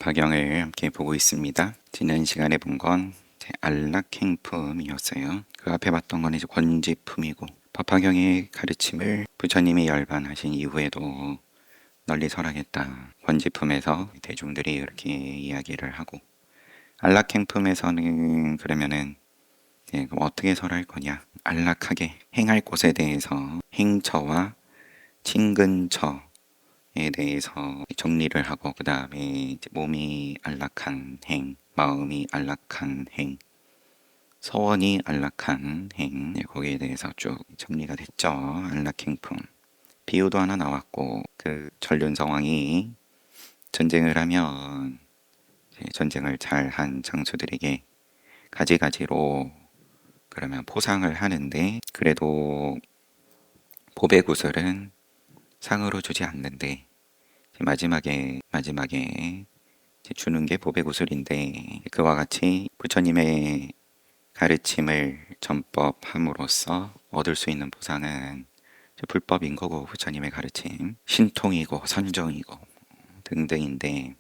법화경을 함께 보고 있습니다. 지난 시간에 본 건 안락행품이었어요. 그 앞에 봤던 건 이제 권지품이고, 법화경의 가르침을 부처님이 열반하신 이후에도 널리 설하겠다. 권지품에서 대중들이 이렇게 이야기를 하고, 안락행품에서는 그러면은 그럼 어떻게 설할 거냐? 안락하게 행할 곳에 대해서 행처와 친근처 에 대해서 정리를 하고, 그 다음에 몸이 안락한 행, 마음이 안락한 행, 서원이 안락한 행, 거기에 대해서 쭉 정리가 됐죠. 안락행품. 비유도 하나 나왔고, 그 전륜성왕이 전쟁을 하면 전쟁을 잘한 장수들에게 가지가지로 그러면 포상을 하는데, 그래도 보배구슬은 상으로 주지 않는데, 마지막에 주는 게 보배구슬인데, 그와 같이 부처님의 가르침을 전법함으로써 얻을 수 있는 보상은 불법인 거고, 부처님의 가르침 신통이고 선정이고 등등인데,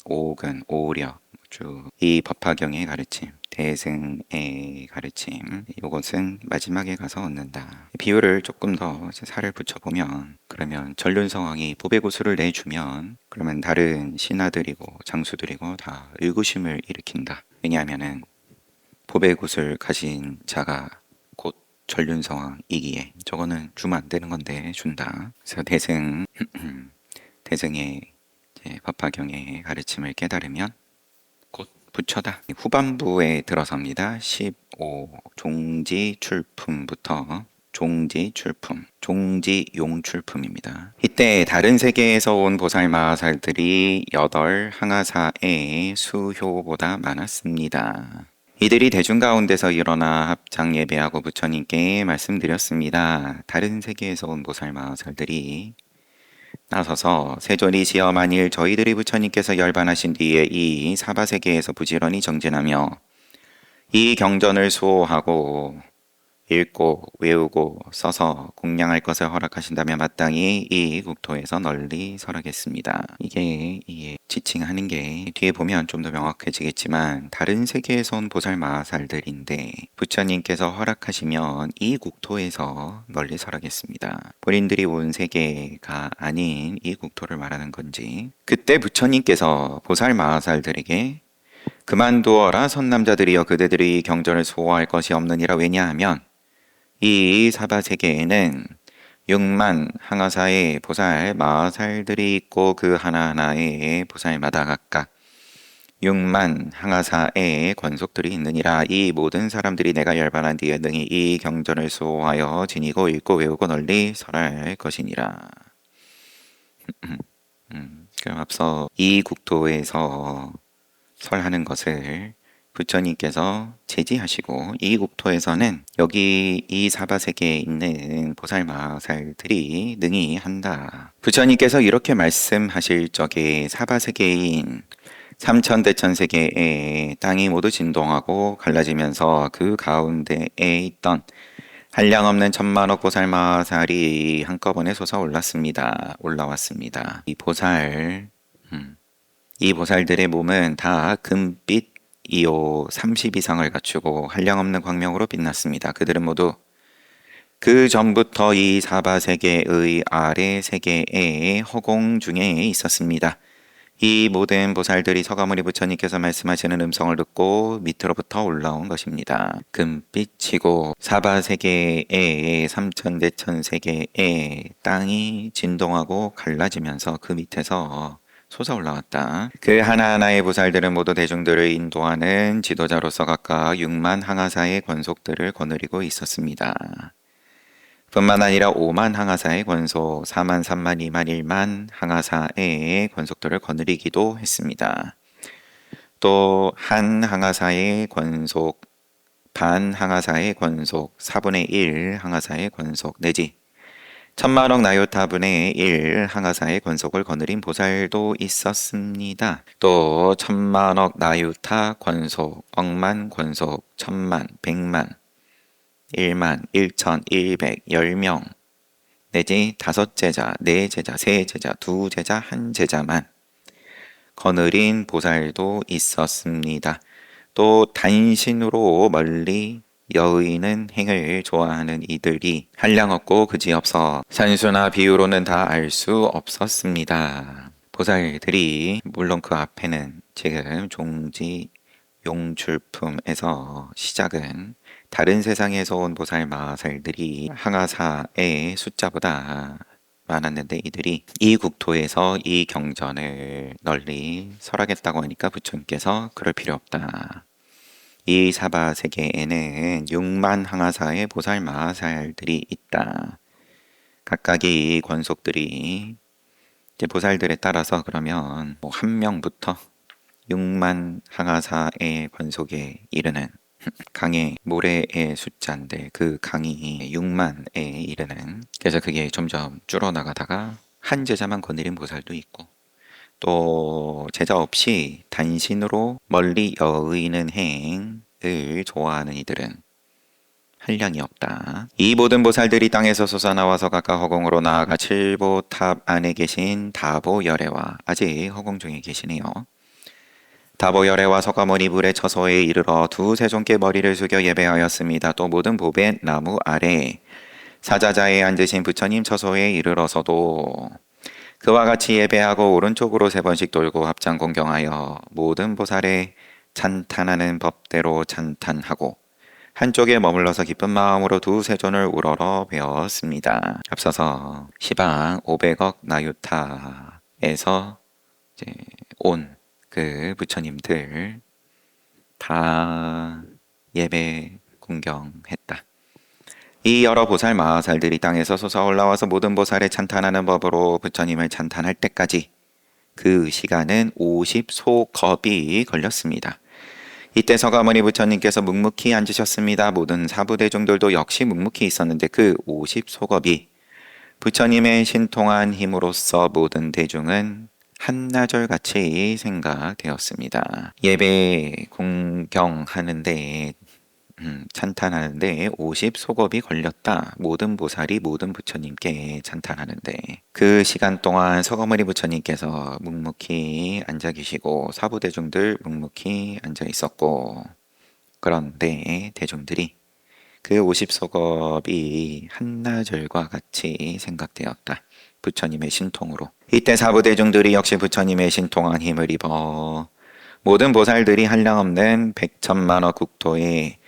오근 오력 쭉 이 법화경의 가르침, 대승의 가르침, 이것은 마지막에 가서 얻는다. 비유를 조금 더 살을 붙여보면, 그러면 전륜성왕이 보배구슬을 내주면 그러면 다른 신하들이고 장수들이고 다 의구심을 일으킨다. 왜냐하면은 보배구슬 가진 자가 곧 전륜성왕이기에 저거는 주면 안 되는 건데 준다. 그래서 대승의 법화경의 가르침을 깨달으면 곧 부처다. 후반부에 들어섭니다. 15 종지출품부터 종지출품, 종지용출품입니다. 이때 다른 세계에서 온 보살마살들이 8 항아사의 수효보다 많았습니다. 이들이 대중 가운데서 일어나 합장 예배하고 부처님께 말씀드렸습니다. 다른 세계에서 온 보살마살들이 나서서 세존이시여, 만일 저희들이 부처님께서 열반하신 뒤에 이 사바세계에서 부지런히 정진하며 이 경전을 수호하고 읽고 외우고 써서 공양할 것을 허락하신다면 마땅히 이 국토에서 널리 설하겠습니다. 이게 지칭하는 게 뒤에 보면 좀 더 명확해지겠지만, 다른 세계에서 온 보살마살들인데 부처님께서 허락하시면 이 국토에서 널리 설하겠습니다. 본인들이 온 세계가 아닌 이 국토를 말하는 건지, 그때 부처님께서 보살마살들에게 그만두어라 선남자들이여, 그대들이 경전을 수호할 것이 없느니라. 왜냐하면 이 사바세계에는 6만 항아사의 보살 마살들이 있고, 그 하나하나의 보살마다 각각 6만 항아사의 권속들이 있느니라. 이 모든 사람들이 내가 열반한 뒤에 능히 이 경전을 수호하여 지니고 읽고 외우고 널리 설할 것이니라. 그럼 앞서 이 국토에서 설하는 것을 부처님께서 제지하시고, 이 국토에서는 여기 이 사바세계에 있는 보살마살들이 능히 한다. 부처님께서 이렇게 말씀하실 적에 사바세계인 삼천대천세계의 땅이 모두 진동하고 갈라지면서 그 가운데에 있던 한량없는 천만억 보살마살이 한꺼번에 올라왔습니다. 이 보살들의 몸은 다 금빛 이오 30 이상을 갖추고 한량없는 광명으로 빛났습니다. 그들은 모두 그 전부터 이 사바세계의 아래 세계의 허공 중에 있었습니다. 이 모든 보살들이 서가모니 부처님께서 말씀하시는 음성을 듣고 밑으로부터 올라온 것입니다. 금빛이고 사바세계의 삼천대천세계의 땅이 진동하고 갈라지면서 그 밑에서 솟아올라왔다. 그 하나하나의 보살들은 모두 대중들을 인도하는 지도자로서 각각 6만 항아사의 권속들을 거느리고 있었습니다. 뿐만 아니라 5만 항아사의 권속, 4만, 3만, 2만, 1만 항아사의 권속들을 거느리기도 했습니다. 또 한 항아사의 권속, 반 항아사의 권속, 4분의 1 항아사의 권속, 내지 천만억 나요타분의 1 항아사의 권속을 거느린 보살도 있었습니다. 또 천만억 나유타 권속, 억만 권속, 천만, 백만, 1만, 1천, 1백, 10명, 내지 5제자, 4제자, 3제자, 2제자, 1제자만 거느린 보살도 있었습니다. 또 단신으로 멀리 여의는 행을 좋아하는 이들이 한량없고 그지없어 산수나 비유로는 다 알 수 없었습니다. 보살들이 물론 그 앞에는 지금 종지 용출품에서 시작은 다른 세상에서 온 보살 마살들이 항아사의 숫자보다 많았는데 이들이 이 국토에서 이 경전을 널리 설하겠다고 하니까 부처님께서 그럴 필요 없다. 이 사바 세계에는 6만 항아사의 보살 마살들이 있다. 각각의 권속들이 이제 보살들에 따라서 그러면 뭐 한 명부터 6만 항아사의 권속에 이르는 강의 모래의 숫자인데 그 강이 6만에 이르는, 그래서 그게 점점 줄어나가다가 한 제자만 거느린 보살도 있고 또 제자 없이 단신으로 멀리 여의는 행을 좋아하는 이들은 한량이 없다. 이 모든 보살들이 땅에서 솟아나와서 각각 허공으로 나아가 칠보탑 안에 계신 다보열애와, 아직 허공 중에 계시네요. 다보열애와 서가모니 불의 처소에 이르러 두 세존께 머리를 숙여 예배하였습니다. 또 모든 보배 나무 아래 사자자에 앉으신 부처님 처소에 이르러서도 그와 같이 예배하고 오른쪽으로 3번씩 돌고 합장 공경하여 모든 보살의 찬탄하는 법대로 찬탄하고 한쪽에 머물러서 기쁜 마음으로 두 세존을 우러러 배웠습니다. 앞서서 시방 500억 나유타에서 온 그 부처님들 다 예배 공경했다. 이 여러 보살 마살들이 땅에서 솟아올라와서 모든 보살의 찬탄하는 법으로 부처님을 찬탄할 때까지 그 시간은 50소겁이 걸렸습니다. 이때 서가모니 부처님께서 묵묵히 앉으셨습니다. 모든 사부대중들도 역시 묵묵히 있었는데 그 50소겁이 부처님의 신통한 힘으로써 모든 대중은 한나절같이 생각되었습니다. 예배 공경하는데 찬탄하는데 50소겁이 걸렸다. 모든 보살이 모든 부처님께 찬탄하는데 그 시간 동안 서가모니 부처님께서 묵묵히 앉아 계시고 사부대중들 묵묵히 앉아 있었고, 그런데 대중들이 그 50소겁이 한나절과 같이 생각되었다. 부처님의 신통으로. 이때 사부대중들이 역시 부처님의 신통한 힘을 입어 모든 보살들이 한량없는 백천만억 국토의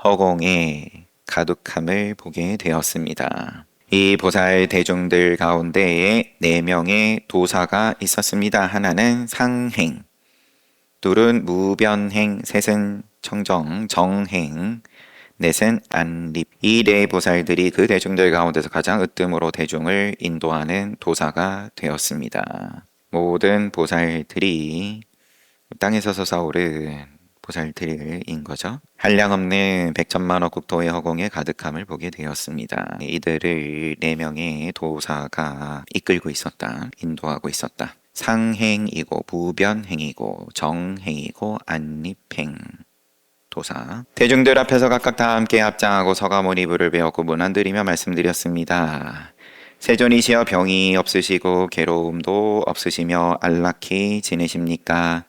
허공의 가득함을 보게 되었습니다. 이 보살 대중들 가운데에 4명의 도사가 있었습니다. 하나는 상행, 둘은 무변행, 셋은 청정, 정행, 넷은 안립. 이 4보살들이 그 대중들 가운데서 가장 으뜸으로 대중을 인도하는 도사가 되었습니다. 모든 보살들이 땅에서 솟아오른 보살들인 거죠. 한량없는 백천만억 국토의 허공의 가득함을 보게 되었습니다. 이들을 4명의 도사가 이끌고 있었다. 인도하고 있었다. 상행이고 무변행이고 정행이고 안립행 도사. 대중들 앞에서 각각 다 함께 합장하고 서가모니 불을 배웠고 문안드리며 말씀드렸습니다. 세존이시여 병이 없으시고 괴로움도 없으시며 안락히 지내십니까?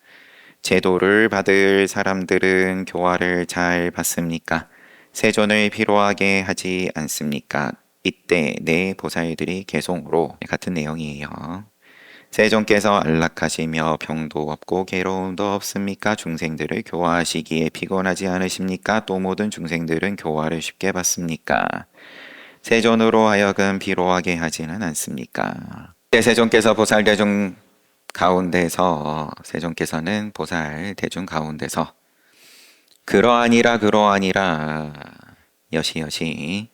제도를 받을 사람들은 교화를 잘 받습니까? 세존을 피로하게 하지 않습니까? 이때 4보살들이 개송으로 같은 내용이에요. 세존께서 안락하시며 병도 없고 괴로움도 없습니까? 중생들을 교화하시기에 피곤하지 않으십니까? 또 모든 중생들은 교화를 쉽게 받습니까? 세존으로 하여금 피로하게 하지는 않습니까? 세존께서 보살 대중 가운데서, 세존께서는 보살 대중 가운데서 그러하니라 여시여시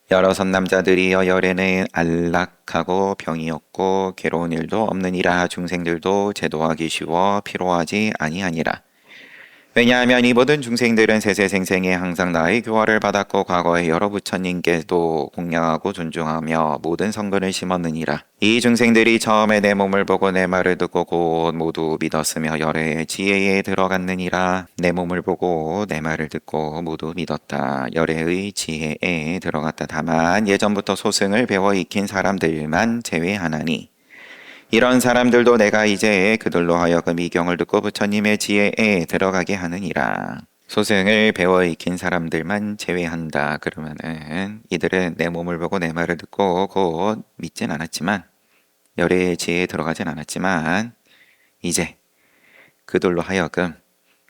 여러 선남자들이여 열에는 안락하고 병이 없고 괴로운 일도 없느니라. 중생들도 제도하기 쉬워 피로하지 아니하니라. 왜냐하면 이 모든 중생들은 세세생생에 항상 나의 교화를 받았고 과거에 여러 부처님께도 공양하고 존중하며 모든 성근을 심었느니라. 이 중생들이 처음에 내 몸을 보고 내 말을 듣고 곧 모두 믿었으며 열의 지혜에 들어갔느니라. 내 몸을 보고 내 말을 듣고 모두 믿었다. 열의 지혜에 들어갔다. 다만 예전부터 소승을 배워 익힌 사람들만 제외하나니 이런 사람들도 내가 이제 그들로 하여금 이 경을 듣고 부처님의 지혜에 들어가게 하느니라. 소승을 배워 익힌 사람들만 제외한다. 그러면은 이들은 내 몸을 보고 내 말을 듣고 곧 믿진 않았지만 열의 지혜에 들어가진 않았지만 이제 그들로 하여금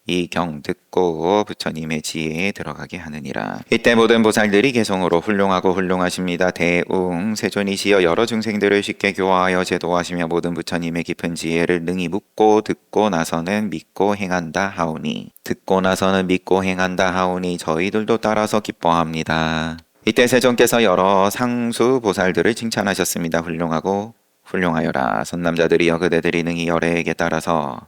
이 경 듣고 부처님의 지혜에 들어가게 하느니라. 이때 모든 보살들이 개성으로 훌륭하고 훌륭하십니다. 대웅 세존이시여 여러 중생들을 쉽게 교화하여 제도하시며 모든 부처님의 깊은 지혜를 능히 묻고 듣고 나서는 믿고 행한다 하오니 듣고 나서는 믿고 행한다 하오니 저희들도 따라서 기뻐합니다. 이때 세존께서 여러 상수 보살들을 칭찬하셨습니다. 훌륭하고 훌륭하여라. 선남자들이여 그대들이 능히 열애에게 따라서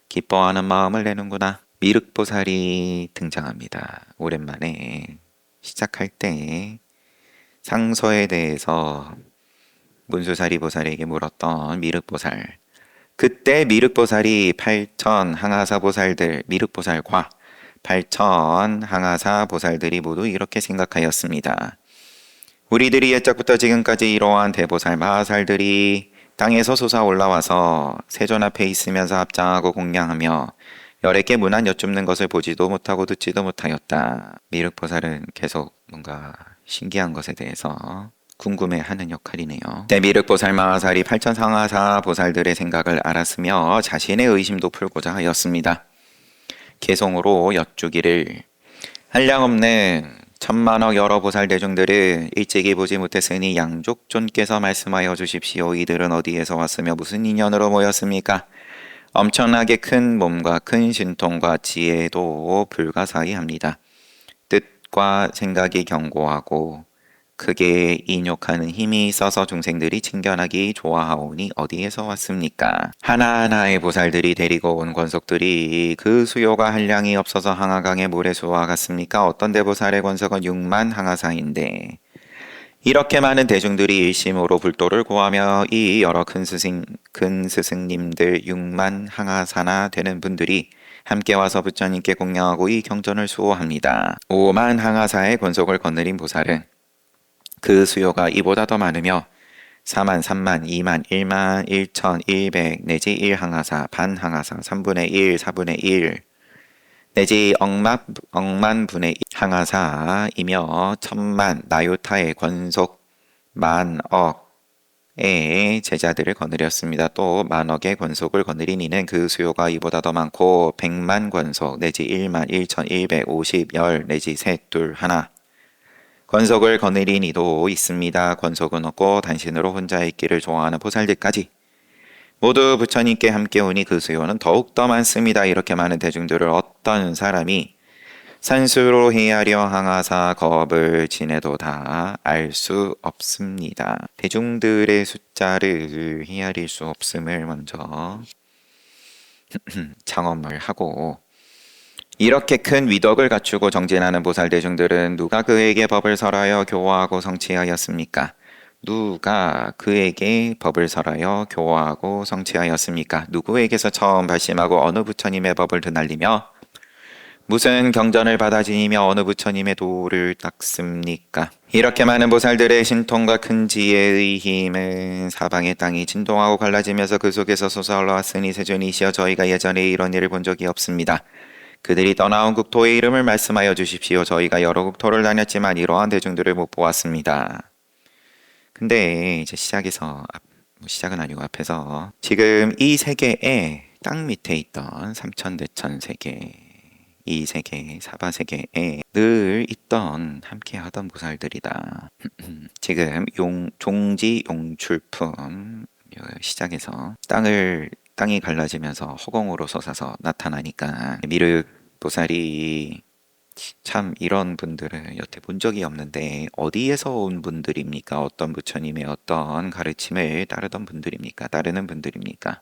기뻐하는 마음을 내는구나. 미륵보살이 등장합니다. 오랜만에 시작할 때 상서에 대해서 문수사리 보살에게 물었던 미륵보살. 그때 미륵보살이 8천 항아사 보살들, 미륵보살과 8천 항아사 보살들이 모두 이렇게 생각하였습니다. 우리들이 옛적부터 지금까지 이러한 대보살 마하살들이 땅에서 솟아 올라와서 세존 앞에 있으면서 합장하고 공양하며 열에게 문안 여쭙는 것을 보지도 못하고 듣지도 못하였다. 미륵보살은 계속 뭔가 신기한 것에 대해서 궁금해하는 역할이네요. 미륵보살 마하살이 8천 상하사 보살들의 생각을 알았으며 자신의 의심도 풀고자 하였습니다. 개송으로 여쭈기를 한량없는 천만억 여러 보살 대중들을 일찍이 보지 못했으니 양족존께서 말씀하여 주십시오. 이들은 어디에서 왔으며 무슨 인연으로 모였습니까? 엄청나게 큰 몸과 큰 신통과 지혜도 불가사의합니다. 뜻과 생각이 견고하고 크게 인욕하는 힘이 있어서 중생들이 친견하기 좋아하오니 어디에서 왔습니까? 하나하나의 보살들이 데리고 온 권속들이 그 수요가 한량이 없어서 항아강의 모래수와 같습니까? 어떤 대보살의 권속은 6만 항아사인데 이렇게 많은 대중들이 일심으로 불도를 구하며 이 여러 큰 스승님들 6만 항아사나 되는 분들이 함께 와서 부처님께 공양하고 이 경전을 수호합니다. 5만 항아사의 권속을 거느린 보살은 그 수요가 이보다 더 많으며 4만, 3만, 2만, 1만, 1,100 내지 1항아사, 반항아사, 3분의 1, 4분의 1 내지 억만 분의 1 항아사이며 천만 나유타의 권속 만억의 제자들을 거느렸습니다. 또 만억의 권속을 거느린 이는 그 수요가 이보다 더 많고 100만 권속 내지 1만 1,150 열 내지 셋, 둘, 하나 권속을 거느린 이도 있습니다. 권속은 없고 단신으로 혼자 있기를 좋아하는 보살들까지 모두 부처님께 함께 오니 그 수요는 더욱더 많습니다. 이렇게 많은 대중들을 어떤 사람이 산수로 헤아려 항아사 겁을 지내도 다 알 수 없습니다. 대중들의 숫자를 헤아릴 수 없음을 먼저 장엄을 하고 이렇게 큰 위덕을 갖추고 정진하는 보살 대중들은 누가 그에게 법을 설하여 교화하고 성취하였습니까? 누가 그에게 법을 설하여 교화하고 성취하였습니까? 누구에게서 처음 발심하고 어느 부처님의 법을 드날리며 무슨 경전을 받아 지니며 어느 부처님의 도를 닦습니까? 이렇게 많은 보살들의 신통과 큰 지혜의 힘은 사방의 땅이 진동하고 갈라지면서 그 속에서 솟아올라왔으니 세존이시여 저희가 예전에 이런 일을 본 적이 없습니다. 그들이 떠나온 국토의 이름을 말씀하여 주십시오. 저희가 여러 국토를 다녔지만 이러한 대중들을 못 보았습니다. 근데 이제 시작은 아니고 앞에서 지금 이 세계에 땅 밑에 있던 삼천대천 세계, 이 세계, 사바세계에 늘 있던 함께 하던 보살들이다. 지금 종지 용출품 시작해서 땅이 갈라지면서 허공으로 솟아서 나타나니까 미륵 보살이 참 이런 분들은 여태 본 적이 없는데 어디에서 온 분들입니까? 어떤 부처님의 어떤 가르침을 따르는 분들입니까?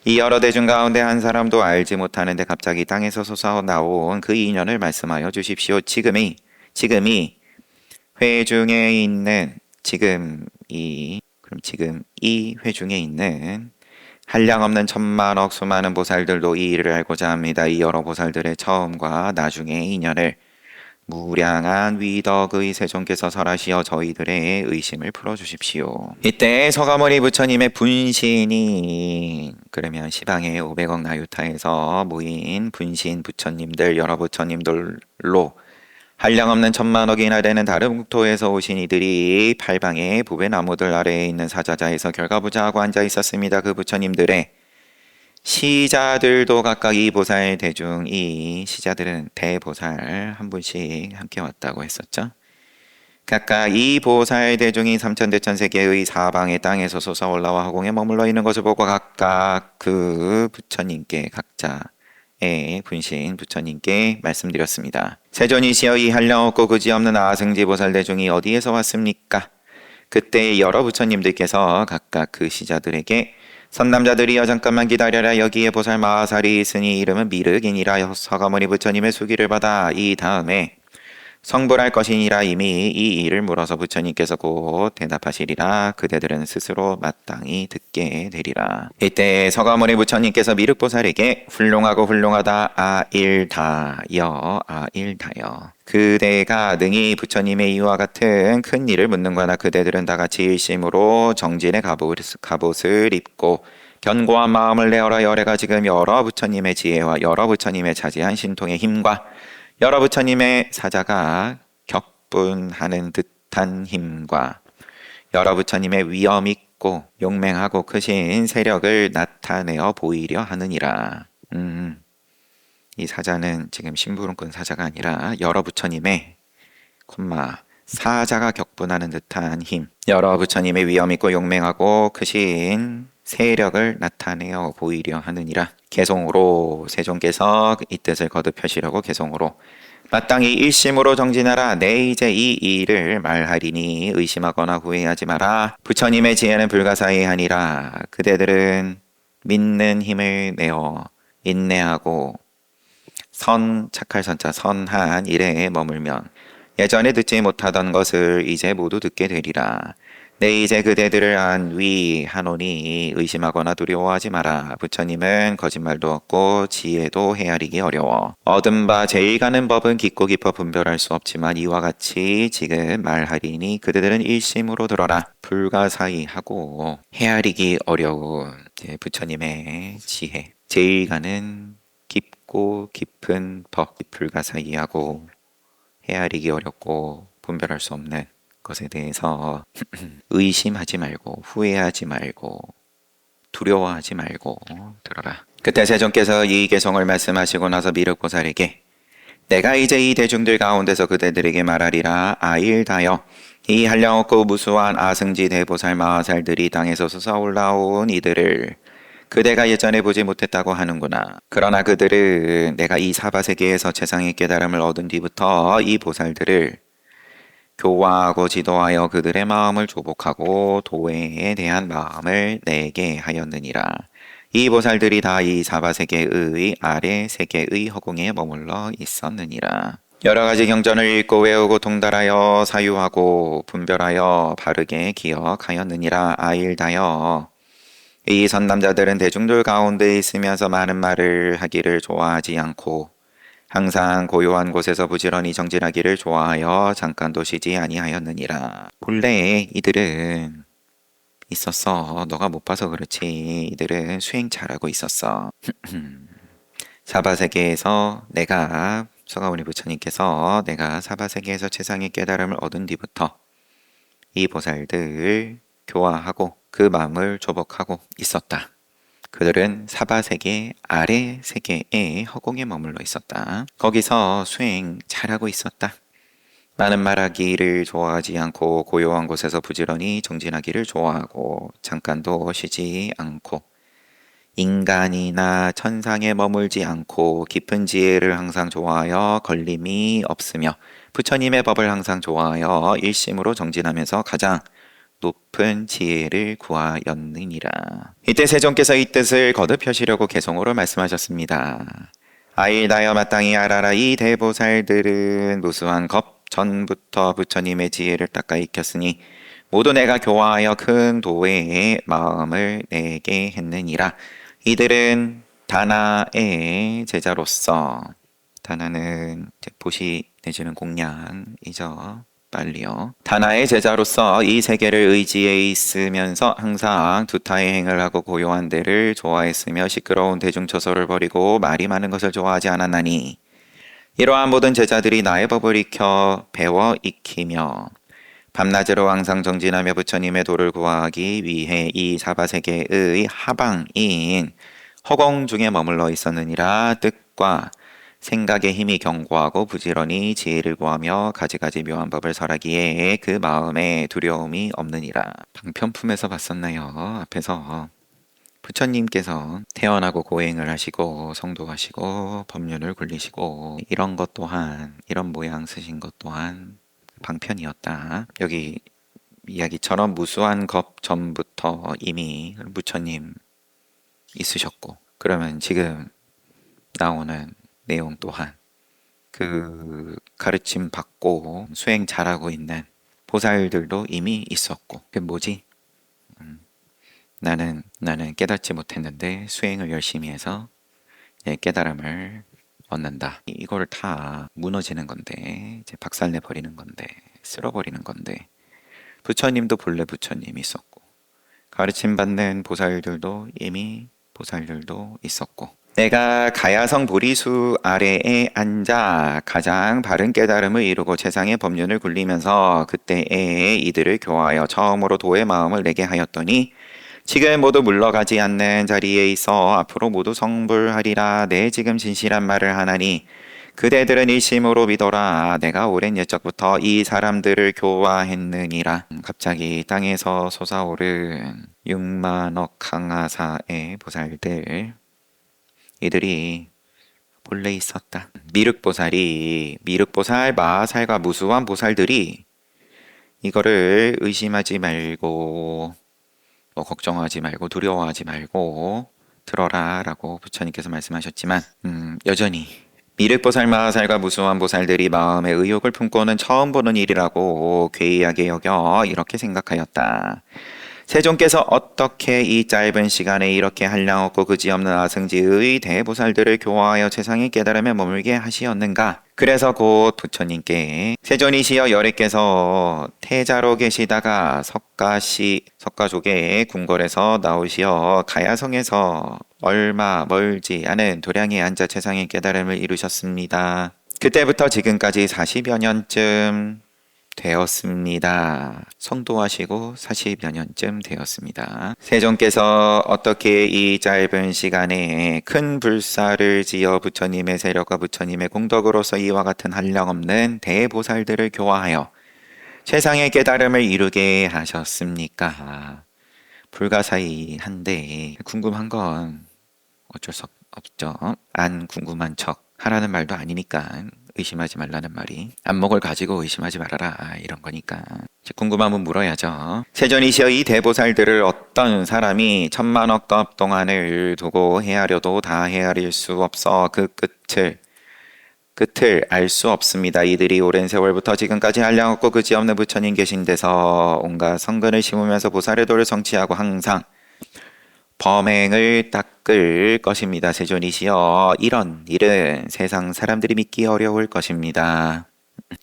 이 여러 대중 가운데 한 사람도 알지 못하는데 갑자기 땅에서 솟아 나온 그 인연을 말씀하여 주십시오. 지금이 회중에 있는 지금 이 회중에 있는 한량없는 천만억 수많은 보살들도 이 일을 알고자 합니다. 이 여러 보살들의 처음과 나중의 인연을 무량한 위덕의 세존께서 설하시어 저희들의 의심을 풀어주십시오. 이때 서가모니 부처님의 분신이 그러면 시방의 500억 나유타에서 모인 분신 부처님들 여러 부처님들로 한량없는 천만억이나 되는 다른 국토에서 오신 이들이 팔방의 보배나무들 아래에 있는 사자자에서 결과부자하고 앉아 있었습니다. 그 부처님들의 시자들도 각각 이 보살 대중, 이 시자들은 대보살 한 분씩 함께 왔다고 했었죠. 각각 이 보살 대중이 삼천대천세계의 사방의 땅에서 솟아 올라와 허공에 머물러 있는 것을 보고 각각 그 부처님께 각자의 분신 부처님께 말씀드렸습니다. 세존이시여 이 한량없고 그지없는 아승지 보살 대중이 어디에서 왔습니까? 그때 여러 부처님들께서 각각 그 시자들에게 선남자들이여 잠깐만 기다려라. 여기에 보살 마하살이 있으니 이름은 미륵이니라. 서가모니 부처님의 수기를 받아 이 다음에 성불할 것이니라. 이미 이 일을 물어서 부처님께서 곧 대답하시리라. 그대들은 스스로 마땅히 듣게 되리라. 이때 서가모니 부처님께서 미륵보살에게 훌륭하고 훌륭하다 아일다여 그대가 능히 부처님의 이와 같은 큰 일을 묻는거나 그대들은 다같이 일심으로 정진의 갑옷을 입고 견고한 마음을 내어라. 열애가 지금 여러 부처님의 지혜와 여러 부처님의 자제한 신통의 힘과 여러 부처님의 사자가 격분하는 듯한 힘과 여러 부처님의 위엄 있고 용맹하고 크신 세력을 나타내어 보이려 하느니라. 이 사자는 지금 심부름꾼 사자가 아니라 여러 부처님의 사자가 격분하는 듯한 힘, 여러 부처님의 위엄 있고 용맹하고 크신 세력을 나타내어 보이려 하느니라. 개송으로 세존께서 이 뜻을 거듭하시려고 개송으로 마땅히 일심으로 정진하라. 내 이제 이 일을 말하리니 의심하거나 후회하지 마라. 부처님의 지혜는 불가사의하니라. 그대들은 믿는 힘을 내어 인내하고 착할 선자 선한 일에 머물면 예전에 듣지 못하던 것을 이제 모두 듣게 되리라. 내 이제 그대들을 안위하노니 의심하거나 두려워하지 마라. 부처님은 거짓말도 없고 지혜도 헤아리기 어려워. 얻은 바 제일 가는 법은 깊고 깊어 분별할 수 없지만 이와 같이 지금 말하리니 그대들은 일심으로 들어라. 불가사의하고 헤아리기 어려운 부처님의 지혜, 제일 가는 깊고 깊은 법, 불가사의하고 헤아리기 어렵고 분별할 수 없는 것에 대해서 의심하지 말고 후회하지 말고 두려워하지 말고 들어라. 그때 세존께서 이 개성을 말씀하시고 나서 미륵보살에게 내가 이제 이 대중들 가운데서 그대들에게 말하리라. 아일다여 이 한량없고 무수한 아승지 대보살 마하살들이 땅에서 솟아올라온 이들을 그대가 예전에 보지 못했다고 하는구나. 그러나 그들은 내가 이 사바세계에서 최상의 깨달음을 얻은 뒤부터 이 보살들을 교화하고 지도하여 그들의 마음을 조복하고 도회에 대한 마음을 내게 하였느니라. 이 보살들이 다 이 사바세계의 아래 세계의 허공에 머물러 있었느니라. 여러 가지 경전을 읽고 외우고 통달하여 사유하고 분별하여 바르게 기억하였느니라. 아일다여 이 선남자들은 대중들 가운데 있으면서 많은 말을 하기를 좋아하지 않고 항상 고요한 곳에서 부지런히 정진하기를 좋아하여 잠깐도 쉬지 아니하였느니라. 본래 이들은 있었어. 너가 못 봐서 그렇지. 이들은 수행 잘하고 있었어. 사바세계에서 서가모니 부처님께서 내가 사바세계에서 최상의 깨달음을 얻은 뒤부터 이 보살들 교화하고 그 마음을 조복하고 있었다. 그들은 사바세계 아래 세계의 허공에 머물러 있었다. 거기서 수행 잘하고 있었다. 많은 말하기를 좋아하지 않고 고요한 곳에서 부지런히 정진하기를 좋아하고 잠깐도 쉬지 않고 인간이나 천상에 머물지 않고 깊은 지혜를 항상 좋아하여 걸림이 없으며 부처님의 법을 항상 좋아하여 일심으로 정진하면서 가장 높은 지혜를 구하였느니라. 이때 세존께서 이 뜻을 거듭하시려고 개성으로 말씀하셨습니다. 아일다여 마땅히 알아라. 이 대보살들은 무수한 겁 전부터 부처님의 지혜를 닦아 익혔으니 모두 내가 교화하여 큰 도회의 마음을 내게 했느니라. 이들은 다나의 제자로서, 다나는 보시 내지는 공양이죠. 빨리요. 다나의 제자로서 이 세계를 의지해 있으면서 항상 두타의 행을 하고 고요한 데를 좋아했으며 시끄러운 대중처소를 버리고 말이 많은 것을 좋아하지 않았나니 이러한 모든 제자들이 나의 법을 익혀 배워 익히며 밤낮으로 항상 정진하며 부처님의 도를 구하기 위해 이 사바세계의 하방인 허공 중에 머물러 있었느니라. 뜻과 생각의 힘이 견고하고 부지런히 지혜를 구하며 가지가지 묘한 법을 설하기에 그 마음에 두려움이 없느니라. 방편품에서 봤었나요? 앞에서 부처님께서 태어나고 고행을 하시고 성도하시고 법륜을 굴리시고 이런 것 또한 이런 모양 쓰신 것 또한 방편이었다. 여기 이야기처럼 무수한 겁 전부터 이미 부처님 있으셨고 그러면 지금 나오는 내용 또한 그 가르침 받고 수행 잘하고 있는 보살들도 이미 있었고 그게 뭐지? 나는 깨닫지 못했는데 수행을 열심히 해서 깨달음을 얻는다. 이걸 다 무너지는 건데 이제 박살내 버리는 건데 쓸어버리는 건데 부처님도 본래 부처님이 있었고 가르침 받는 보살들도 이미 보살들도 있었고 내가 가야성 보리수 아래에 앉아 가장 바른 깨달음을 이루고 최상의 법륜을 굴리면서 그때에 이들을 교화하여 처음으로 도의 마음을 내게 하였더니 지금 모두 물러가지 않는 자리에 있어 앞으로 모두 성불하리라. 내 지금 진실한 말을 하나니 그대들은 일심으로 믿어라. 내가 오랜 옛적부터 이 사람들을 교화했느니라. 갑자기 땅에서 솟아오른 6만억 강하사의 보살들 이들이 본래 있었다. 미륵보살, 마하살과 무수한 보살들이 이거를 의심하지 말고 걱정하지 말고 두려워하지 말고 들어라 라고 부처님께서 말씀하셨지만 여전히 미륵보살 마하살과 무수한 보살들이 마음의 의욕을 품고는 처음 보는 일이라고 괴이하게 여겨 이렇게 생각하였다. 세존께서 어떻게 이 짧은 시간에 이렇게 한량없고 그지없는 아승지의 대보살들을 교화하여 최상의 깨달음에 머물게 하시었는가? 그래서 곧 부처님께 세존이시여 열애께서 태자로 계시다가 석가족의 궁궐에서 나오시어 가야성에서 얼마 멀지 않은 도량에 앉아 최상의 깨달음을 이루셨습니다. 그때부터 지금까지 40여 년쯤 되었습니다. 성도하시고 40여 년쯤 되었습니다. 세존께서 어떻게 이 짧은 시간에 큰 불사를 지어 부처님의 세력과 부처님의 공덕으로서 이와 같은 한량없는 대보살들을 교화하여 최상의 깨달음을 이루게 하셨습니까? 불가사의한데 궁금한 건 어쩔 수 없죠. 안 궁금한 척 하라는 말도 아니니까 의심하지 말라는 말이 안목을 가지고 의심하지 말아라 이런 거니까 궁금하면 물어야죠. 세존이시여 이 대보살들을 어떤 사람이 천만억 급 동안을 두고 헤아려도 다 헤아릴 수 없어 그 끝을 알 수 없습니다. 이들이 오랜 세월부터 지금까지 한량없고 그지없는 부처님 계신 데서 온갖 성근을 심으면서 보살의 도를 성취하고 항상 범행을 닦을 것입니다. 세존이시여 이런 일은 세상 사람들이 믿기 어려울 것입니다.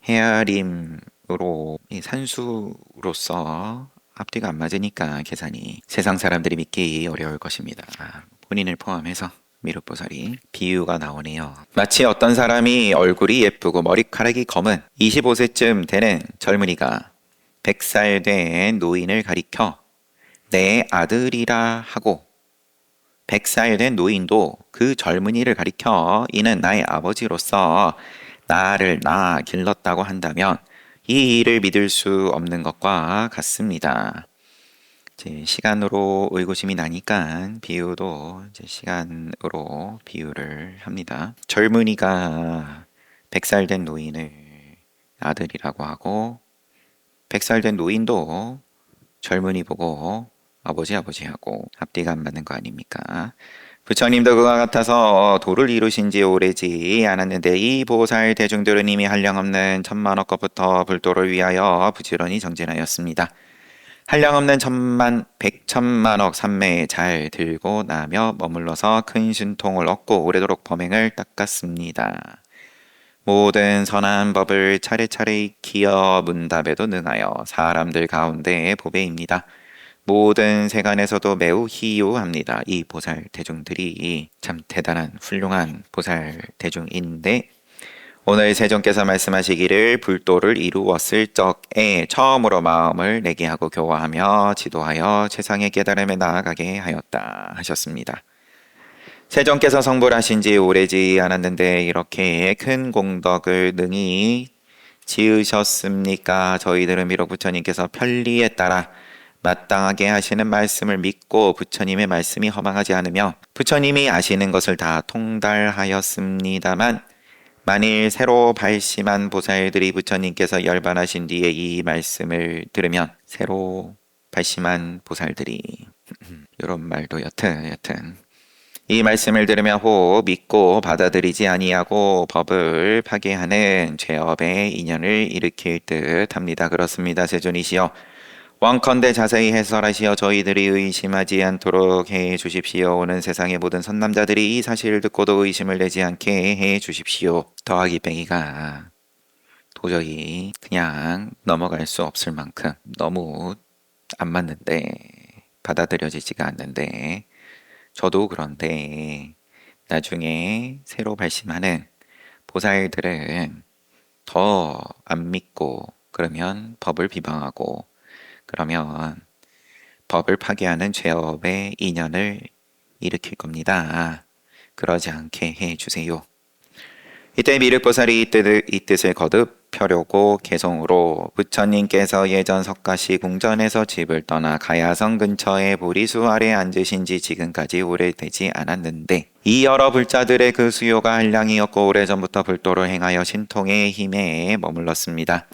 헤아림으로 산수로서 앞뒤가 안 맞으니까 계산이 세상 사람들이 믿기 어려울 것입니다. 본인을 포함해서 미륵보살이 비유가 나오네요. 마치 어떤 사람이 얼굴이 예쁘고 머리카락이 검은 25세쯤 되는 젊은이가 100살 된 노인을 가리켜 내 아들이라 하고 100살 된 노인도 그 젊은이를 가리켜 이는 나의 아버지로서 나를 길렀다고 한다면 이 일을 믿을 수 없는 것과 같습니다. 시간으로 의구심이 나니까 비유도 시간으로 비유를 합니다. 젊은이가 100살 된 노인을 아들이라고 하고 100살 된 노인도 젊은이 보고 아버지 하고 앞뒤가 안 맞는 거 아닙니까? 부처님도 그와 같아서 도를 이루신 지 오래지 않았는데 이 보살 대중들은 이미 한량없는 천만억 것부터 불도를 위하여 부지런히 정진하였습니다. 한량없는 백천만억 삼매에 잘 들고 나며 머물러서 큰 신통을 얻고 오래도록 범행을 닦았습니다. 모든 선한 법을 차례차례 익히어 문답에도 능하여 사람들 가운데 보배입니다. 모든 세간에서도 매우 희유합니다. 이 보살 대중들이 참 대단한 훌륭한 보살 대중인데 오늘 세존께서 말씀하시기를 불도를 이루었을 적에 처음으로 마음을 내게 하고 교화하며 지도하여 최상의 깨달음에 나아가게 하였다 하셨습니다. 세존께서 성불하신 지 오래지 않았는데 이렇게 큰 공덕을 능히 지으셨습니까? 저희들은 비록 부처님께서 편리에 따라 마땅하게 하시는 말씀을 믿고 부처님의 말씀이 허망하지 않으며 부처님이 아시는 것을 다 통달하였습니다만 만일 새로 발심한 보살들이 부처님께서 열반하신 뒤에 이 말씀을 들으면 새로 발심한 보살들이 이런 말도 여튼 이 말씀을 들으며 혹 믿고 받아들이지 아니하고 법을 파괴하는 죄업의 인연을 일으킬 듯 합니다. 그렇습니다. 세존이시여 원컨대 자세히 해설하시어 저희들이 의심하지 않도록 해 주십시오. 오는 세상의 모든 선남자들이 이 사실을 듣고도 의심을 내지 않게 해 주십시오. 더하기 빼기가 도저히 그냥 넘어갈 수 없을 만큼 너무 안 맞는데 받아들여지지가 않는데 저도 그런데 나중에 새로 발심하는 보살들은 더 안 믿고 그러면 법을 비방하고 그러면 법을 파괴하는 죄업의 인연을 일으킬 겁니다. 그러지 않게 해주세요. 이때 미륵보살이 이 뜻을 거듭 펴려고 개송으로 부처님께서 예전 석가시 궁전에서 집을 떠나 가야성 근처의 보리수 아래 앉으신 지 지금까지 오래되지 않았는데 이 여러 불자들의 그 수요가 한량이었고 오래전부터 불도를 행하여 신통의 힘에 머물렀습니다.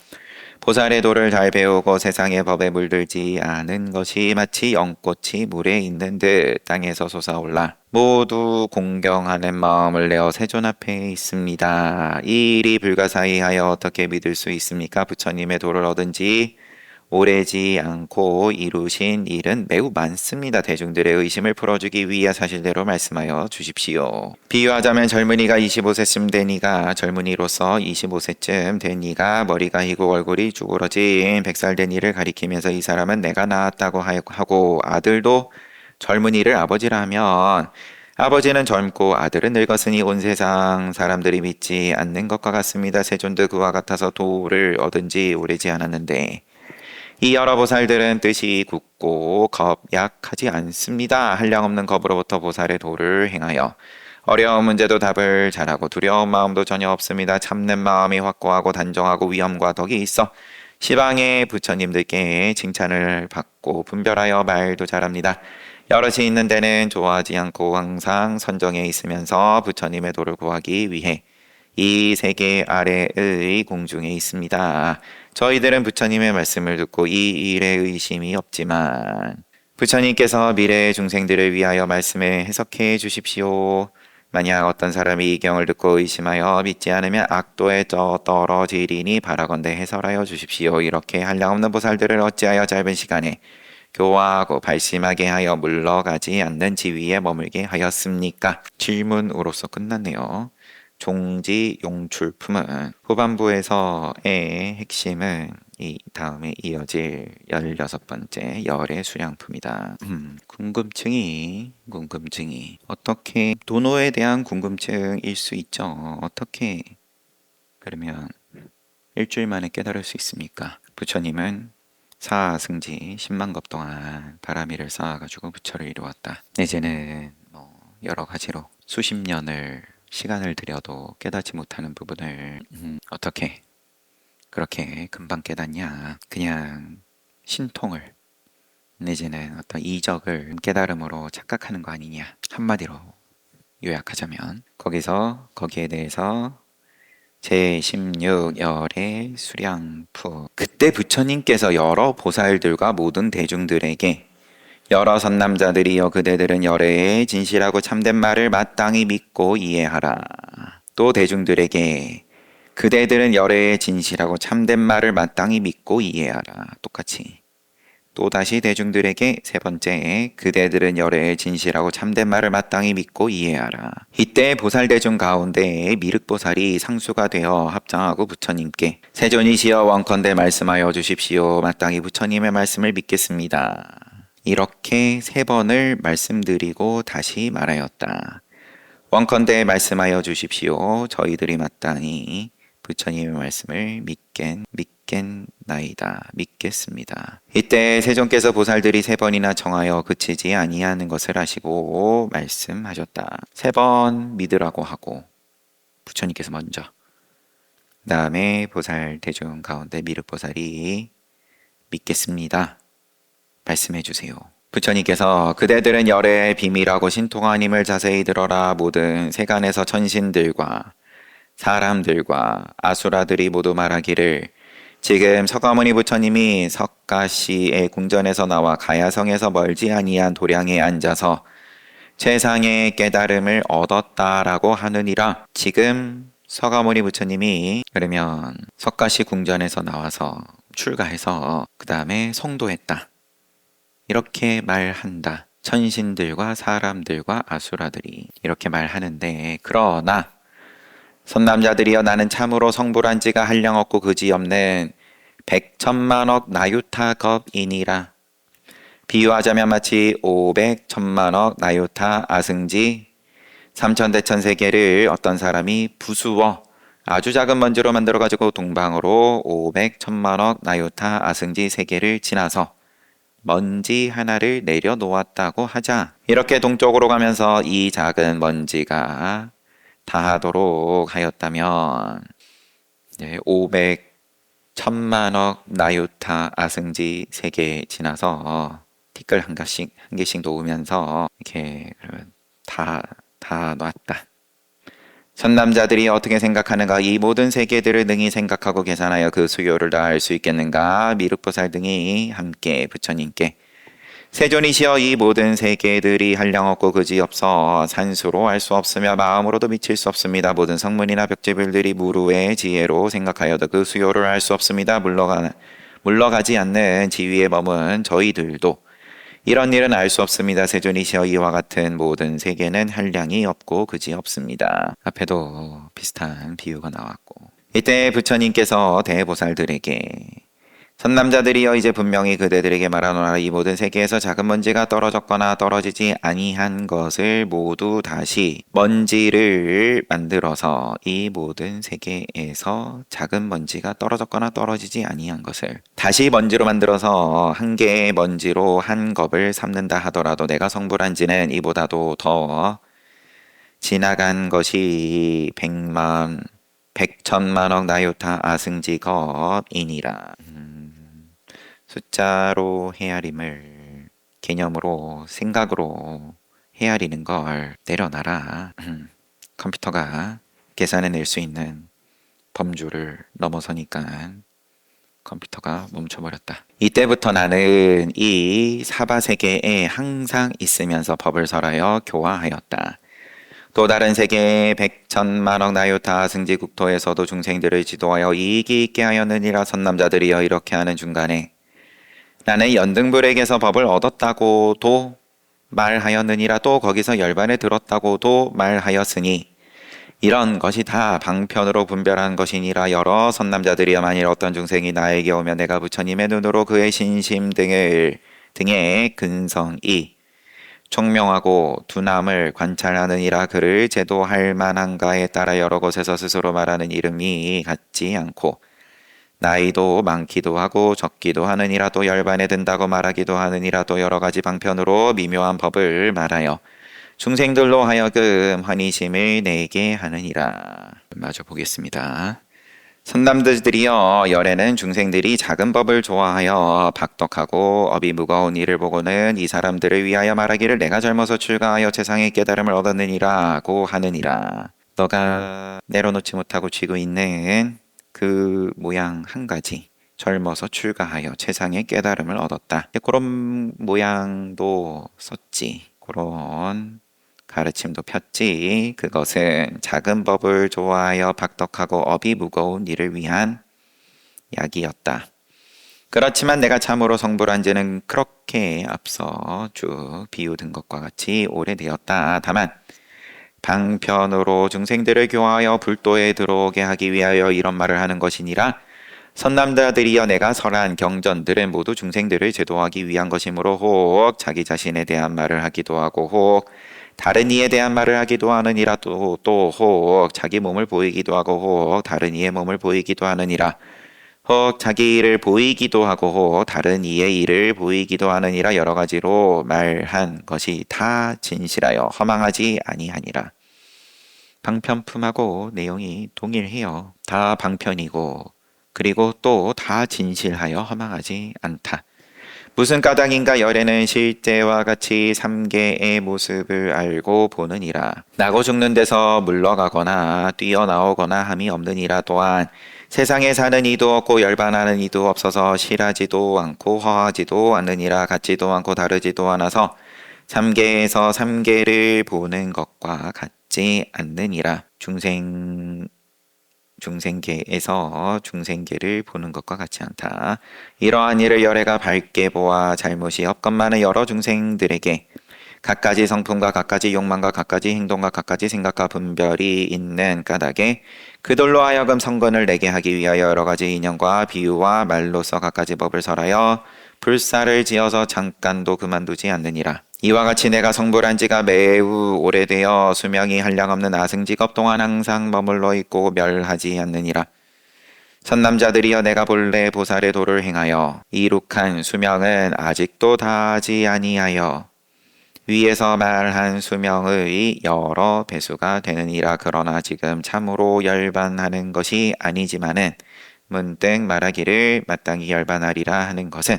보살의 도를 잘 배우고 세상의 법에 물들지 않은 것이 마치 연꽃이 물에 있는 듯 땅에서 솟아올라 모두 공경하는 마음을 내어 세존 앞에 있습니다. 이 일이 불가사의하여 어떻게 믿을 수 있습니까? 부처님의 도를 얻은 지 오래지 않고 이루신 일은 매우 많습니다. 대중들의 의심을 풀어주기 위해 사실대로 말씀하여 주십시오. 비유하자면 젊은이가 25세쯤 되니가 젊은이로서 25세쯤 되니가 머리가 희고 얼굴이 쭈그러진 100살 된 이를 가리키면서 이 사람은 내가 낳았다고 하고 아들도 젊은이를 아버지라 하면 아버지는 젊고 아들은 늙었으니 온 세상 사람들이 믿지 않는 것과 같습니다. 세존도 그와 같아서 도를 얻은 지 오래지 않았는데 이 여러 보살들은 뜻이 굳고 겁약하지 않습니다. 한량없는 겁으로부터 보살의 도를 행하여 어려운 문제도 답을 잘하고 두려운 마음도 전혀 없습니다. 참는 마음이 확고하고 단정하고 위엄과 덕이 있어 시방의 부처님들께 칭찬을 받고 분별하여 말도 잘합니다. 여럿이 있는 데는 좋아하지 않고 항상 선정해 있으면서 부처님의 도를 구하기 위해 이 세계 아래의 공중에 있습니다. 저희들은 부처님의 말씀을 듣고 이 일에 의심이 없지만 부처님께서 미래의 중생들을 위하여 말씀을 해석해 주십시오. 만약 어떤 사람이 이 경을 듣고 의심하여 믿지 않으면 악도에 떨어지리니 바라건대 해설하여 주십시오. 이렇게 한량없는 보살들을 어찌하여 짧은 시간에 교화하고 발심하게 하여 물러가지 않는 지위에 머물게 하였습니까? 질문으로서 끝났네요. 종지 용출품은 후반부에서의 핵심은 이 다음에 이어질 16번째 열의 수량품이다. 궁금증이 어떻게 도노에 대한 궁금증일 수 있죠. 어떻게 그러면 일주일 만에 깨달을 수 있습니까? 부처님은 사승지 10만 겁 동안 바라미를 쌓아가지고 부처를 이루었다. 이제는 여러 가지로 수십 년을 시간을 들여도 깨닫지 못하는 부분을 어떻게 그렇게 금방 깨닫냐. 그냥 신통을 내지는 어떤 이적을 깨달음으로 착각하는 거 아니냐. 한마디로 요약하자면 거기에 대해서 제16열의 수량품. 그때 부처님께서 여러 보살들과 모든 대중들에게 여러 선남자들이여 그대들은 열애의 진실하고 참된 말을 마땅히 믿고 이해하라. 또 대중들에게 그대들은 열애의 진실하고 참된 말을 마땅히 믿고 이해하라. 똑같이 또다시 대중들에게 세 번째, 그대들은 열애의 진실하고 참된 말을 마땅히 믿고 이해하라. 이때 보살대중 가운데 미륵보살이 상수가 되어 합장하고 부처님께 세존이시여 원컨대 말씀하여 주십시오. 마땅히 부처님의 말씀을 믿겠습니다. 이렇게 세 번을 말씀드리고 다시 말하였다. 원컨대 말씀하여 주십시오. 저희들이 마땅히 부처님의 말씀을 믿겠습니다. 이때 세존께서 보살들이 세 번이나 청하여 그치지 아니하는 것을 아시고 말씀하셨다. 세 번 믿으라고 하고 부처님께서 먼저, 그 다음에 보살 대중 가운데 미륵보살이 믿겠습니다. 말씀해 주세요. 부처님께서 그대들은 열애의 비밀하고 신통하님을 자세히 들어라. 모든 세간에서 천신들과 사람들과 아수라들이 모두 말하기를 지금 서가모니 부처님이 석가시의 궁전에서 나와 가야성에서 멀지 아니한 도량에 앉아서 최상의 깨달음을 얻었다라고 하느니라. 지금 서가모니 부처님이 그러면 석가시 궁전에서 나와서 출가해서 그 다음에 성도했다. 이렇게 말한다. 천신들과 사람들과 아수라들이 이렇게 말하는데, 그러나 선남자들이여 나는 참으로 성불한 지가 한량없고 그지없는 백천만억 나유타겁이니라. 비유하자면 마치 500천만억 나유타 아승지 3천대천세계를 어떤 사람이 부수어 아주 작은 먼지로 만들어가지고 동방으로 500천만억 나유타 아승지 세계를 지나서 먼지 하나를 내려놓았다고 하자, 이렇게 동쪽으로 가면서 이 작은 먼지가 다하도록 하였다면 500 천만억 나유타 아승지 세계 지나서 티끌 한 개씩 놓으면서 이렇게 다 놨다. 선남자들이 어떻게 생각하는가? 이 모든 세계들을 능히 생각하고 계산하여 그 수요를 다 알 수 있겠는가? 미륵보살 등이 함께 부처님께 세존이시여 이 모든 세계들이 한량없고 그지없어 산수로 알 수 없으며 마음으로도 미칠 수 없습니다. 모든 성문이나 벽지불들이 무루의 지혜로 생각하여도 그 수요를 알 수 없습니다. 물러가지 않는 지위에 머문 저희들도 이런 일은 알 수 없습니다. 세존이시여 이와 같은 모든 세계는 한량이 없고 그지없습니다. 앞에도 비슷한 비유가 나왔고, 이때 부처님께서 대보살들에게 선남자들이여 이제 분명히 그대들에게 말하노라. 이 모든 세계에서 작은 먼지가 떨어졌거나 떨어지지 아니한 것을 모두 다시 먼지를 만들어서 이 모든 세계에서 작은 먼지가 떨어졌거나 떨어지지 아니한 것을 다시 먼지로 만들어서 한 개의 먼지로 한 겁을 삼는다 하더라도 내가 성불한 지는 이보다도 더 지나간 것이 100천만억 나유타 아승지겁이니라. 숫자로 헤아림을 개념으로 생각으로 헤아리는 걸 내려놔라. 컴퓨터가 계산해낼 수 있는 범주를 넘어서니까 컴퓨터가 멈춰버렸다. 이때부터 나는 이 사바세계에 항상 있으면서 법을 설하여 교화하였다. 또 다른 세계의 100천만억 나유타 승지 국토에서도 중생들을 지도하여 이익이 있게 하였느니라. 선남자들이여 이렇게 하는 중간에 나는 연등불에게서 법을 얻었다고도 말하였느니라. 또 거기서 열반에 들었다고도 말하였으니 이런 것이 다 방편으로 분별한 것이니라. 여러 선남자들이여 만일 어떤 중생이 나에게 오면 내가 부처님의 눈으로 그의 신심 등의 근성이 총명하고 두남을 관찰하느니라. 그를 제도할 만한가에 따라 여러 곳에서 스스로 말하는 이름이 같지 않고 나이도 많기도 하고 적기도 하느니라. 또 열반에 든다고 말하기도 하느니라. 또 여러 가지 방편으로 미묘한 법을 말하여 중생들로 하여금 환희심을 내게 하느니라. 마저 보겠습니다. 선남들이여 열에는 중생들이 작은 법을 좋아하여 박덕하고 업이 무거운 일을 보고는 이 사람들을 위하여 말하기를 내가 젊어서 출가하여 세상의 깨달음을 얻었느니라고 하느니라. 너가 내려놓지 못하고 쥐고 있는 그 모양 한 가지, 젊어서 출가하여 세상의 깨달음을 얻었다. 그런 모양도 썼지. 그런 가르침도 폈지. 그것은 작은 법을 좋아하여 박덕하고 업이 무거운 일을 위한 약이었다. 그렇지만 내가 참으로 성불한 지는 그렇게 앞서 쭉 비유든 것과 같이 오래되었다. 다만 방편으로 중생들을 교화하여 불도에 들어오게 하기 위하여 이런 말을 하는 것이니라. 선남자들이여 내가 설한 경전들은 모두 중생들을 제도하기 위한 것이므로 혹 자기 자신에 대한 말을 하기도 하고 혹 다른 이에 대한 말을 하기도 하느니라. 또 혹 자기 몸을 보이기도 하고 혹 다른 이의 몸을 보이기도 하느니라. 혹 자기 일을 보이기도 하고 혹 다른 이의 일을 보이기도 하느니라. 여러 가지로 말한 것이 다 진실하여 허망하지 아니하니라. 방편품하고 내용이 동일해요. 다 방편이고 그리고 또 다 진실하여 허망하지 않다. 무슨 까닭인가 열에는 실제와 같이 삼계의 모습을 알고 보느니라. 나고 죽는 데서 물러가거나 뛰어나오거나 함이 없느니라. 또한 세상에 사는 이도 없고 열반하는 이도 없어서 실하지도 않고 허하지도 않느니라. 같지도 않고 다르지도 않아서 삼계에서 삼계를 보는 것과 같지 않느니라. 중생계에서 중생계를 보는 것과 같지 않다. 이러한 일을 열애가 밝게 보아 잘못이 없건만은 여러 중생들에게 갖가지 성품과 갖가지 욕망과 갖가지 행동과 갖가지 생각과 분별이 있는 까닭에 그들로 하여금 성근을 내게 하기 위하여 여러 가지 인연과 비유와 말로서 갖가지 법을 설하여 불사를 지어서 잠깐도 그만두지 않느니라. 이와 같이 내가 성불한 지가 매우 오래되어 수명이 한량없는 아승직업 동안 항상 머물러 있고 멸하지 않느니라. 선남자들이여 내가 본래 보살의 도를 행하여 이룩한 수명은 아직도 다하지 아니하여 위에서 말한 수명의 여러 배수가 되느니라. 그러나 지금 참으로 열반하는 것이 아니지만은 문득 말하기를 마땅히 열반하리라 하는 것은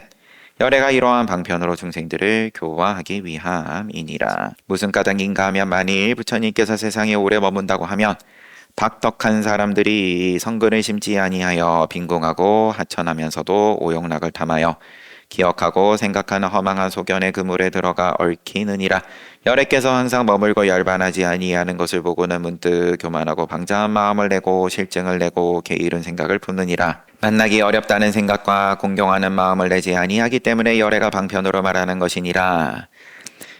열애가 이러한 방편으로 중생들을 교화하기 위함이니라. 무슨 까닭인가 하면 만일 부처님께서 세상에 오래 머문다고 하면 박덕한 사람들이 성근을 심지 아니하여 빈궁하고 하천하면서도 오용락을 탐하여 기억하고 생각하는 허망한 소견의 그물에 들어가 얽히느니라. 열애께서 항상 머물고 열반하지 아니하는 것을 보고는 문득 교만하고 방자한 마음을 내고 실증을 내고 게으른 생각을 품느니라. 만나기 어렵다는 생각과 공경하는 마음을 내지 아니하기 때문에 열애가 방편으로 말하는 것이니라.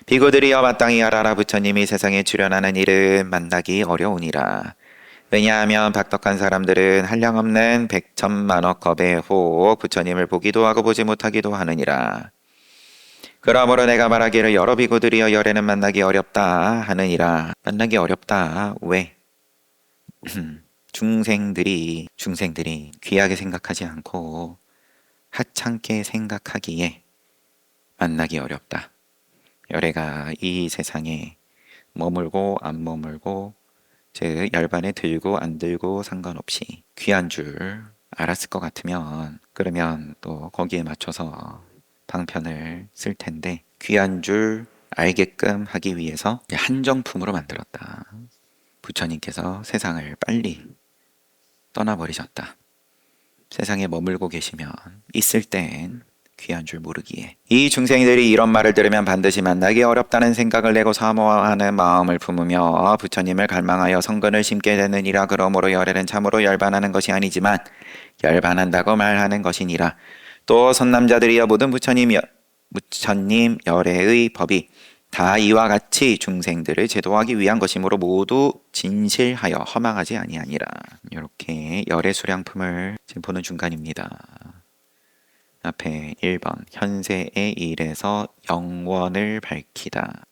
비구들이여 마땅히 알아라. 부처님이 세상에 출현하는 일은 만나기 어려우니라. 왜냐하면 박덕한 사람들은 한량없는 백천만억 겁에 혹 부처님을 보기도 하고 보지 못하기도 하느니라. 그러므로 내가 말하기를 여러 비구들이여 열애는 만나기 어렵다 하느니라. 만나기 어렵다. 왜? 중생들이 귀하게 생각하지 않고 하찮게 생각하기에 만나기 어렵다. 열애가 이 세상에 머물고 안 머물고 즉 열반에 들고 안 들고 상관없이 귀한 줄 알았을 것 같으면 그러면 또 거기에 맞춰서 방편을 쓸 텐데 귀한 줄 알게끔 하기 위해서 한정품으로 만들었다. 부처님께서 세상을 빨리 떠나버리셨다. 세상에 머물고 계시면 있을 땐 귀한 줄 모르기에 이 중생들이 이런 말을 들으면 반드시 만나기 어렵다는 생각을 내고 사모하는 마음을 품으며 부처님을 갈망하여 성근을 심게 되느니라. 그러므로 열애는 참으로 열반하는 것이 아니지만 열반한다고 말하는 것이니라. 또 선남자들이여 모든 부처님 열애의 법이 다 이와 같이 중생들을 제도하기 위한 것이므로 모두 진실하여 허망하지 아니하니라. 이렇게 열애 수량품을 지금 보는 중간입니다. 앞에 1번 현세의 일에서 영원을 밝히다.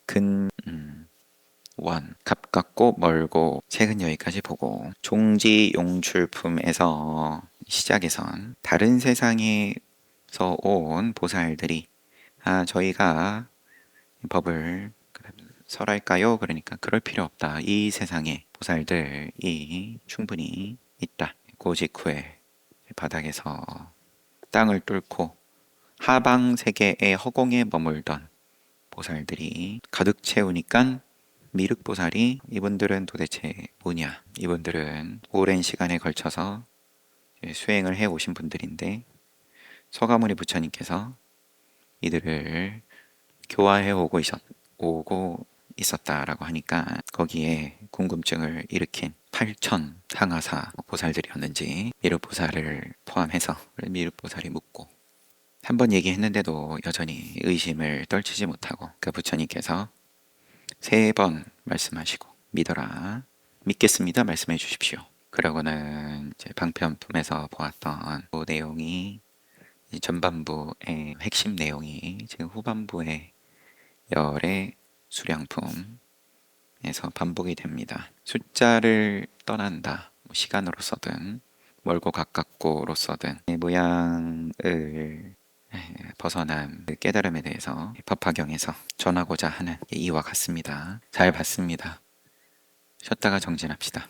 원 가깝고 멀고 최근 여기까지 보고 종지 용출품에서 시작에선 다른 세상에서 온 보살들이 저희가 법을 설할까요? 그러니까 그럴 필요 없다. 이 세상에 보살들이 충분히 있다. 고직후에 바닥에서 땅을 뚫고 하방 세계의 허공에 머물던 보살들이 가득 채우니까 미륵보살이 이분들은 도대체 뭐냐? 이분들은 오랜 시간에 걸쳐서 수행을 해 오신 분들인데 서가모니 부처님께서 이들을 교화해 오고 있었다라고 하니까 거기에 궁금증을 일으킨 8천 항아사 보살들이었는지 미륵보살을 포함해서 미륵보살이 묻고 한 번 얘기했는데도 여전히 의심을 떨치지 못하고 그 부처님께서 3번 말씀하시고 믿어라, 믿겠습니다 말씀해 주십시오. 그러고는 이제 방편품에서 보았던 그 내용이 이 전반부의 핵심 내용이 지금 후반부의 열의 수량품에서 반복이 됩니다. 숫자를 떠난다. 뭐 시간으로서든 멀고 가깝고로서든 이 모양을 벗어난 그 깨달음에 대해서 법화경에서 전하고자 하는 이와 같습니다. 잘 봤습니다. 쉬었다가 정진합시다.